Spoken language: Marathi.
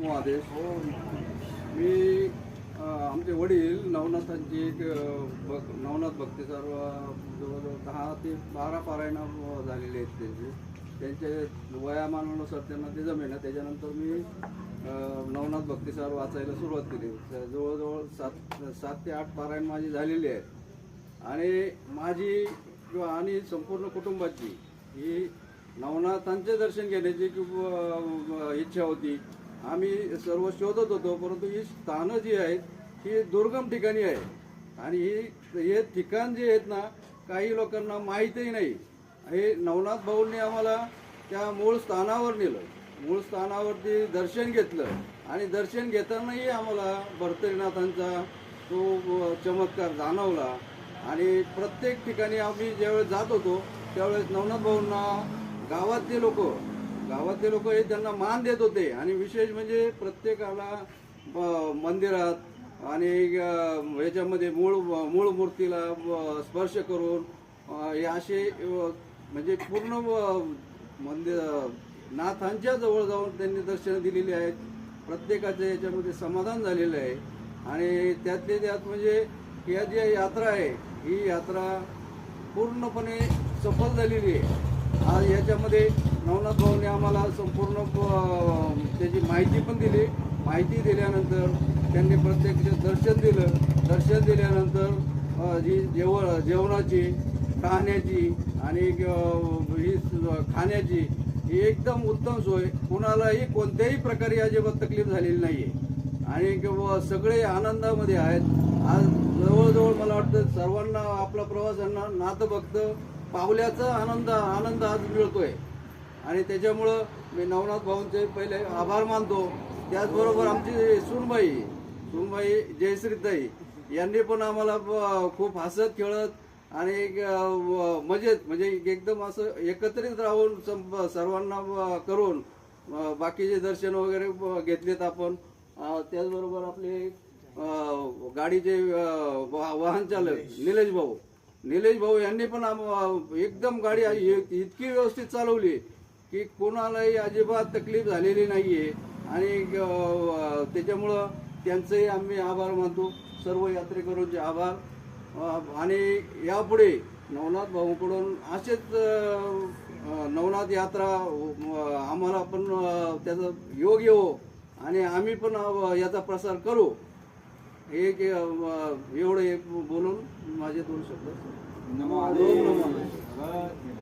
उपमहादेश. मी आमचे वडील नवनाथांची एक नवनाथ भक्तीसार जवळजवळ 10 ते 12 पारायणं झालेले आहेत त्यांचे वयामानानुसार त्यांना ते जमेना. त्याच्यानंतर मी नवनाथ भक्तीसार वाचायला सुरुवात केली. जवळजवळ 7 ते 8 पारायण माझी झालेली आहेत आणि माझी किंवा आणि संपूर्ण कुटुंबाची ही नवनाथांचे दर्शन घेण्याची इच्छा होती. आम्ही सर्व शोधत होतो, परंतु ही स्थानं जी आहेत ही दुर्गम ठिकाणी आहे आणि हे ठिकाण जे आहेत ना काही लोकांना माहीतही नाही. हे नवनाथ भाऊंनी आम्हाला त्या मूळ स्थानावर नेलं, मूळ स्थानावरती दर्शन घेतलं आणि दर्शन घेतानाही आम्हाला भर्तरीनाथांचा तो चमत्कार जाणवला. आणि प्रत्येक ठिकाणी आम्ही ज्यावेळेस जात होतो त्यावेळेस नवनाथ भाऊंना गावातले लोक हे त्यांना मान देत होते. आणि विशेष म्हणजे प्रत्येकाला मंदिरात आणि याच्यामध्ये मूळ मूर्तीला स्पर्श करून हे असे म्हणजे पूर्ण मंदिर नाथांच्या जवळ जाऊन त्यांनी दर्शन दिलेली आहेत. प्रत्येकाचं याच्यामध्ये समाधान झालेलं आहे. आणि त्यातले त्यात म्हणजे या जी यात्रा आहे ही यात्रा पूर्णपणे सफल झालेली आहे. आज याच्यामध्ये नवनाथ भाऊंनी आम्हाला संपूर्ण त्याची माहिती पण दिली. माहिती दिल्यानंतर त्यांनी प्रत्यक्ष दर्शन दिलं. दर्शन दिल्यानंतर जी जेवणाची राहण्याची आणि ही खाण्याची ही एकदम उत्तम सोय, कुणालाही कोणत्याही प्रकारे अजिबात तकलीफ झालेली नाही आहे आणि सगळे आनंदामध्ये आहेत. आज जवळजवळ मला वाटतं सर्वांना आपल्या प्रवाशांना नाथभक्त पावल्याचा आनंद आज मिळतोय आणि त्याच्यामुळं मी नवनाथ भाऊंचे पहिले आभार मानतो. त्याचबरोबर आमची सुनबाई जयश्रीताई यांनी पण आम्हाला खूप हसत खेळत आणि मजेत म्हणजे एकदम असं एकत्रित राहून सर्वांना करून बाकीचे दर्शन वगैरे घेतलेत आपण. त्याचबरोबर आपले गाडीचे वाहन चालक निलेश भाऊ यांनी पण एकदम गाडी इतकी व्यवस्थित चालवली की कोणालाही अजिबात तकलीफ झालेली नाहीये आणि त्याच्यामुळं त्यांचेही आम्ही आभार मानतो. सर्व यात्रेकरूंचे आभार. आणि यापुढे नवनाथ भाऊकडून असेच नवनाथ यात्रा आम्हाला पण त्याचा योग येवो आणि आम्ही पण याचा प्रसार करू. एवढं बोलून माझे 2 शब्द. नमो.